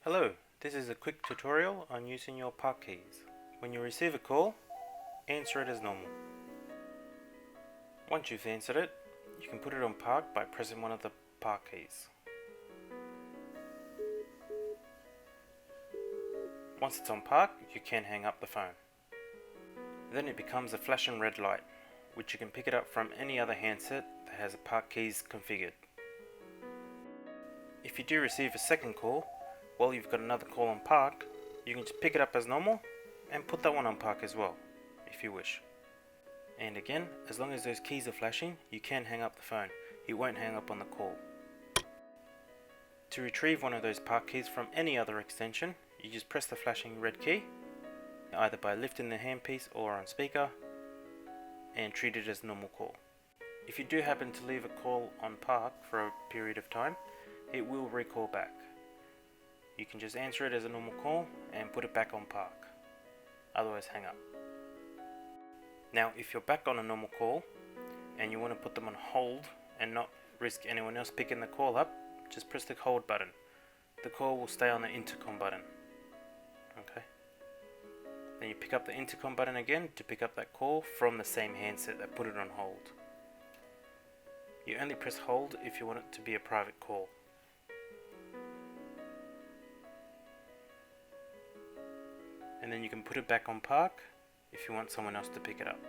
Hello, this is a quick tutorial on using your park keys. When you receive a call, answer it as normal. Once you've answered it, you can put it on park by pressing one of the park keys. Once it's on park, you can hang up the phone. Then it becomes a flashing red light, which you can pick it up from any other handset that has a park keys configured. If you do receive a second call, while you've got another call on park, you can just pick it up as normal and put that one on park as well, if you wish. And again, as long as those keys are flashing, you can hang up the phone. It won't hang up on the call. To retrieve one of those park keys from any other extension, you just press the flashing red key, either by lifting the handpiece or on speaker, and treat it as a normal call. If you do happen to leave a call on park for a period of time, it will recall back. You can just answer it as a normal call and put it back on park. Otherwise, hang up. Now, if you're back on a normal call and you want to put them on hold and not risk anyone else picking the call up, just press the hold button. The call will stay on the intercom button. Okay. Then you pick up the intercom button again to pick up that call from the same handset that put it on hold. You only press hold if you want it to be a private call. And then you can put it back on park if you want someone else to pick it up.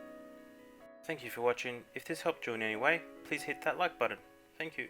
Thank you for watching. If this helped you in any way, please hit that like button. Thank you.